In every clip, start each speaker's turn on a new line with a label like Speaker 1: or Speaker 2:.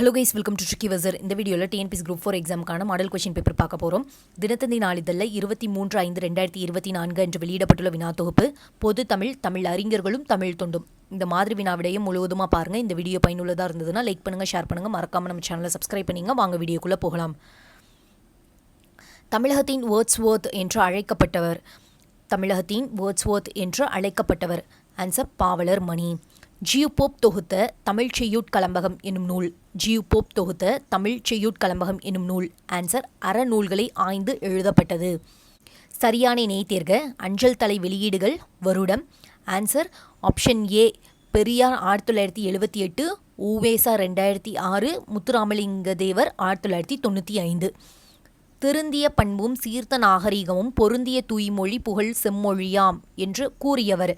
Speaker 1: Hello guys, welcome to tricky வசர். இந்த வீடியோவில் டிஎன்பிஎஸ்சி குரூப் 4 எக்ஸாமுக்கான மாடல் கொஷின் பேப்பர் பார்க்க போகிறோம். தினத்தந்தி நாளிதழில் 23/5/2024 என்று வெளியிடப்பட்டுள்ள வினா தொகுப்பு பொது தமிழ், தமிழ் அறிஞர்களும் தமிழ் தொண்டும். இந்த மாதிரி வினா விடையும் முழுவதுமாக பாருங்கள். இந்த வீடியோ பயனுள்ளதாக இருந்ததுன்னா லைக் பண்ணுங்கள், ஷேர் பண்ணுங்கள், மறக்காமல் நம்ம சேனலை சப்ஸ்கிரைப் பண்ணிங்க. வாங்க வீடியோக்குள்ளே போகலாம். தமிழகத்தின் வேர்ட்ஸ்வொர்த் என்று அழைக்கப்பட்டவர். தமிழகத்தின் வேர்ட்ஸ்வொர்த் என்று அழைக்கப்பட்டவர். ஆன்சர் பாவலர் மணி. ஜியு போப் தொகுத்த தமிழ் செய்யுட்கலம்பகம் என்னும் நூல். ஜியு போப் தொகுத்த தமிழ் செய்யுட்கலம்பகம் என்னும் நூல். ஆன்சர் அறநூல்களை ஆய்ந்து எழுதப்பட்டது. சரியான இணை தேர்க. அஞ்சல் தலை வெளியீடுகள் வருடம். Answer option A Periyar 1978, U Ve Sa 2006, Muthuramalinga Thevar 1995. திருந்திய பண்பும் சீர்த்த நாகரிகமும் பொருந்திய தூய்மொழி புகழ் செம்மொழியாம் என்று கூறியவர்.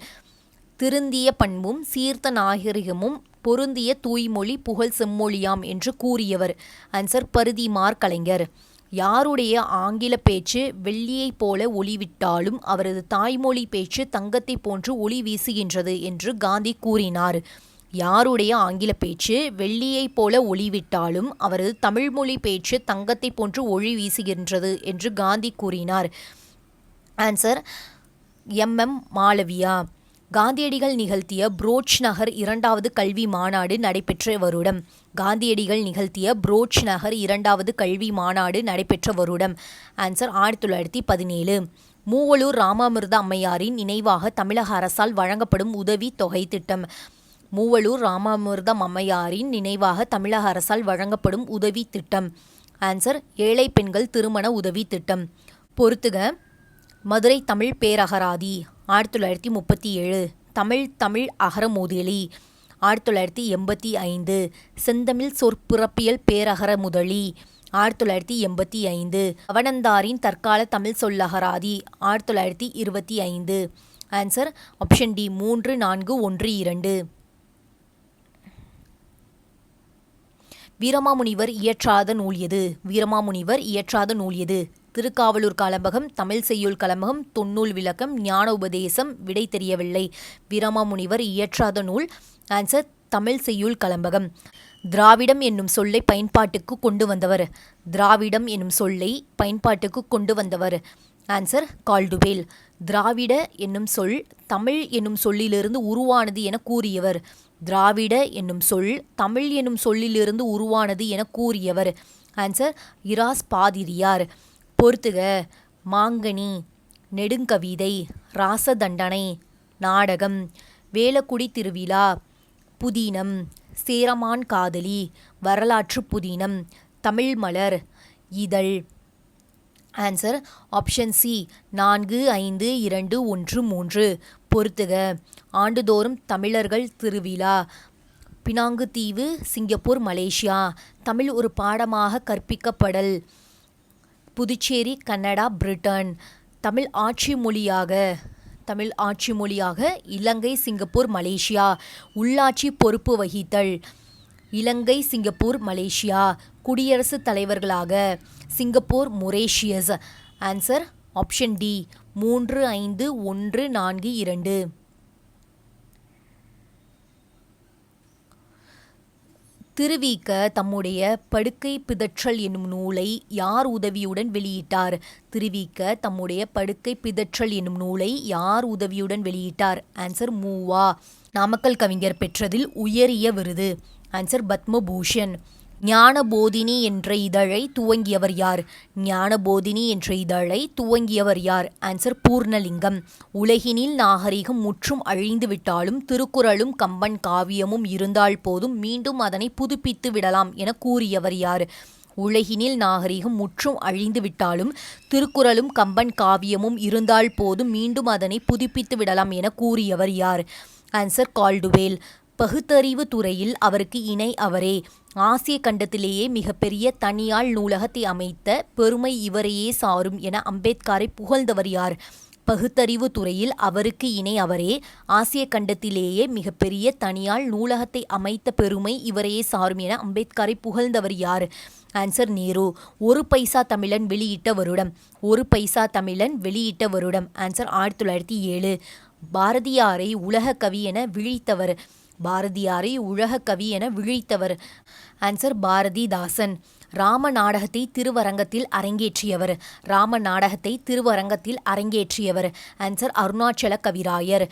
Speaker 1: திருந்திய பண்பும் சீர்த்த நாகரிகமும் பொருந்திய தூய்மொழி புகழ் செம்மொழியாம் என்று கூறியவர். ஆன்சர் பரிதிமாற் கலைஞர். யாருடைய ஆங்கில பேச்சு வெள்ளியைப் போல ஒளிவிட்டாலும் அவரது தாய்மொழி பேச்சு தங்கத்தை போன்று ஒளி வீசுகின்றது என்று காந்தி கூறினார். யாருடைய ஆங்கில பேச்சு வெள்ளியைப் போல ஒளிவிட்டாலும் அவரது தமிழ்மொழி பேச்சு தங்கத்தை போன்று ஒளி வீசுகின்றது என்று காந்தி கூறினார். Answer M Malaviya. காந்தியடிகள் நிகழ்த்திய புரோச் நகர் 2வது கல்வி மாநாடு நடைபெற்ற வருடம். காந்தியடிகள் நிகழ்த்திய புரோச் நகர் 2வது கல்வி மாநாடு நடைபெற்ற வருடம். ஆன்சர் 1917. மூவலூர் ராமாமிர்த அம்மையாரின் நினைவாக தமிழக அரசால் வழங்கப்படும் உதவி தொகை திட்டம். மூவலூர் ராமாமிர்தம் அம்மையாரின் நினைவாக தமிழக அரசால் வழங்கப்படும் உதவி திட்டம். ஆன்சர் ஏழை பெண்கள் திருமண உதவி திட்டம். பொறுத்துக. மதுரை தமிழ் பேரகராதி 1937. தமிழ் அகரமுதலி 1985. செந்தமிழ் சொற்பிறப்பியல் பேரகர முதலி 1985. அவனந்தாரின் தற்கால தமிழ் சொல்லகராதி 1925. Answer option D 3, 4, 1, 2. வீரமாமுனிவர் இயற்றாத நூல் எது? வீரமாமுனிவர் இயற்றாத நூல் எது? திருக்காவலூர் கலம்பகம், தமிழ் செய்யுள் கலம்பகம், தொன்னூல் விளக்கம், ஞான உபதேசம். விடை தெரியவில்லை. வீரமாமுனிவர் இயற்றாத நூல். ஆன்சர் தமிழ் செய்யுள் கலம்பகம். திராவிடம் என்னும் சொல்லை பயன்பாட்டுக்கு கொண்டு வந்தவர். திராவிடம் என்னும் சொல்லை பயன்பாட்டுக்கு கொண்டு வந்தவர். Answer Caldwell. திராவிட என்னும் சொல் தமிழ் என்னும் சொல்லிலிருந்து உருவானது என கூறியவர். திராவிட என்னும் சொல் தமிழ் என்னும் சொல்லிலிருந்து உருவானது என கூறியவர். ஆன்சர் இராஸ் பாதிரியார். பொறுத்துக. மாங்கனி, நெடுங்கவிதை, ராசதண்டனை, நாடகம், வேலக்குடி திருவிழா, புதினம், சேரமான் காதலி, வரலாற்று புதினம், தமிழ் மலர், இதழ். Answer option C 4, 5, 2, 1, 3. பொறுத்துக. ஆண்டுதோறும் தமிழர்கள் திருவிழா. பினாங்கு தீவு, சிங்கப்பூர், மலேசியா. தமிழ் ஒரு பாடமாக கற்பிக்கப்படல். Puducherry, Canada, Britain. தமிழ் ஆட்சி மொழியாக இலங்கை, சிங்கப்பூர், மலேசியா. உள்ளாட்சி பொறுப்பு வகித்தல். இலங்கை, சிங்கப்பூர், மலேசியா. குடியரசுத் தலைவர்களாக Singapore, Mauritius. Answer option D 3, 5, 1, 4, 2. திருவிக தம்முடைய படுக்கை பிதற்றல் என்னும் நூலை யார் உதவியுடன் வெளியிட்டார்? திருவிக தம்முடைய படுக்கை பிதற்றல் என்னும் நூலை யார் உதவியுடன் வெளியிட்டார்? ஆன்சர் மூவா. நாமக்கல் கவிஞர் பெற்றதில் உயரிய விருது. ஆன்சர் பத்மபூஷன். ஞானபோதினி என்ற இதழை துவங்கியவர் யார்? ஞானபோதினி என்ற இதழை துவங்கியவர் யார்? ஆன்சர் பூர்ணலிங்கம். உலகினில் நாகரிகம் முற்றும் அழிந்து விட்டாலும் திருக்குறளும் கம்பன் காவியமும் இருந்தால் போதும் மீண்டும் அதனை புதுப்பித்து விடலாம் என கூறியவர் யார்? உலகினில் நாகரிகம் முற்றும் அழிந்து விட்டாலும் திருக்குறளும் கம்பன் காவியமும் இருந்தால் போதும் மீண்டும் அதனை புதுப்பித்து விடலாம் என கூறியவர் யார்? Answer Caldwell. பகுத்தறிவு துறையில் அவருக்கு இணை அவரே. ஆசிய கண்டத்திலேயே மிகப்பெரிய தனியாள் நூலகத்தை அமைத்த பெருமை இவரையே சாரும் என அம்பேத்கரை புகழ்ந்தவர் யார்? பகுத்தறிவு துறையில் அவருக்கு இணை அவரே. ஆசிய கண்டத்திலேயே மிகப்பெரிய தனியாள் நூலகத்தை அமைத்த பெருமை இவரையே சாரும் என அம்பேத்கரை புகழ்ந்தவர் யார்? ஆன்சர் நேரு. ஒரு பைசா தமிழன் வெளியிட்ட வருடம். ஒரு பைசா தமிழன் வெளியிட்ட வருடம். ஆன்சர் 1907. பாரதியாரை உலக கவி என விழித்தவர். பாரதியாரை உலக கவி என விழித்தவர். ஆன்சர் பாரதிதாசன். ராம நாடகத்தை திருவரங்கத்தில் அரங்கேற்றியவர். ராம நாடகத்தை திருவரங்கத்தில் அரங்கேற்றியவர். ஆன்சர் அருணாச்சல கவிராயர்.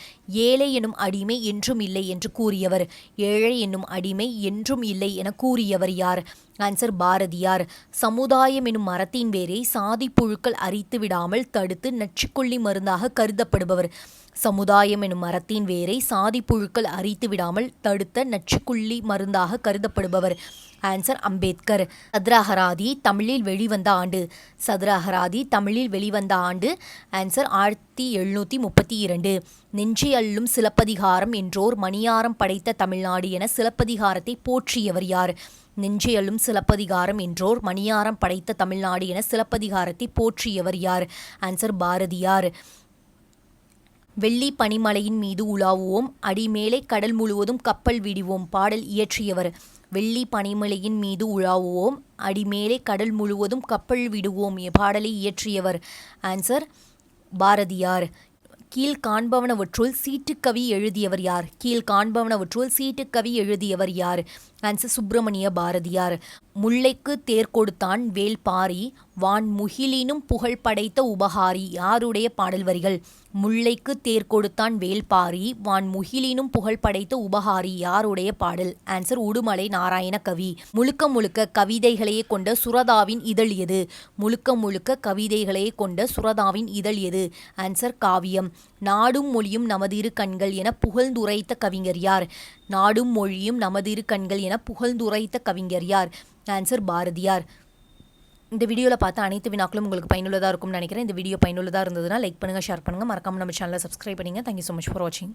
Speaker 1: ஏழை எனும் அடிமை என்றும் இல்லை என்று கூறியவர். ஏழை என்னும் அடிமை என்றும் இல்லை என கூறியவர் யார்? ஆன்சர் பாரதியார். சமுதாயம் எனும் மரத்தின் வேரை சாதி புழுக்கள் அரித்து விடாமல் தடுத்து நச்சுக்கொல்லி மருந்தாக கருதப்படுபவர். சமுதாயம் எனும் மரத்தின் வேரை சாதி புழுக்கள் அரித்து விடாமல் தடுத்த நச்சுக்கொல்லி மருந்தாக கருதப்படுபவர். ஆன்சர் அம்பேத்கர். சதுரஹராதி தமிழில் வெளிவந்த ஆண்டு. சதுரஹராதி தமிழில் வெளிவந்த ஆண்டு. ஆன்சர் 1732. நெஞ்சை அள்ளும் சிலப்பதிகாரம் என்றோர் மணியாரம் படைத்த தமிழ்நாடு என சிலப்பதிகாரத்தை போற்றியவர் யார்? நெஞ்சை அள்ளும் சிலப்பதிகாரம் என்றோர் மணியாரம் படைத்த தமிழ்நாடு என சிலப்பதிகாரத்தை போற்றியவர் யார்? ஆன்சர் பாரதியார். வெள்ளி பனிமலையின் மீது உலாவுவோம், அடிமேலே கடல் முழுவதும் கப்பல் விடுவோம் பாடல் இயற்றியவர். வெள்ளி பனிமலையின் மீது உலாவுவோம், அடிமேலே கடல் முழுவதும் கப்பல் விடுவோம் பாடலை இயற்றியவர். ஆன்சர் பாரதியார். கீழ்காண்பவனவற்றுள் சீட்டுக்கவி எழுதியவர் யார்? கீழ்காண்பவனவற்றுள் சீட்டுக்கவி எழுதியவர் யார்? ஆன்சர் சுப்பிரமணிய பாரதியார். முல்லைக்கு தேர் கொடுத்தான் வேல்பாரி, வான் முகிலினும் புகழ் படைத்த உபகாரி யாருடைய பாடல் வரிகள்? முல்லைக்கு தேர் கொடுத்தான் வேல்பாரி, வான் முகிலினும் புகழ் படைத்த உபகாரி யாருடைய பாடல்? ஆன்சர் உடுமலை நாராயண கவி. முழுக்க முழுக்க கவிதைகளையே கொண்ட சுரதாவின் இதழ் எது? முழுக்க முழுக்க கவிதைகளையே கொண்ட சுரதாவின் இதழ் எது? ஆன்சர் காவியம். நாடும் மொழியும் நமதிரு கண்கள் என புகழ்ந்துரைத்த கவிஞர் யார்? நாடும் மொழியும் நமதிரு கண்கள் என புகழ்ந்துரைத்த கவிஞர் யார்? ஆன்சர் பாரதியார். இந்த வீடியோவில் பார்த்த அனைத்து வினாக்களும் உங்களுக்கு பயனுள்ளதாக இருக்கும்னு நினைக்கிறேன். இந்த வீடியோ பயனுள்ளதாக இருந்ததுன்னா லைக் பண்ணுங்கள், ஷேர் பண்ணுங்கள், மறக்காமல் நம்ம சேனலை சப்ஸ்கிரைப் பண்ணுங்கள். தேங்க்யூ ஸோ மச் ஃபார் வாட்சிங்.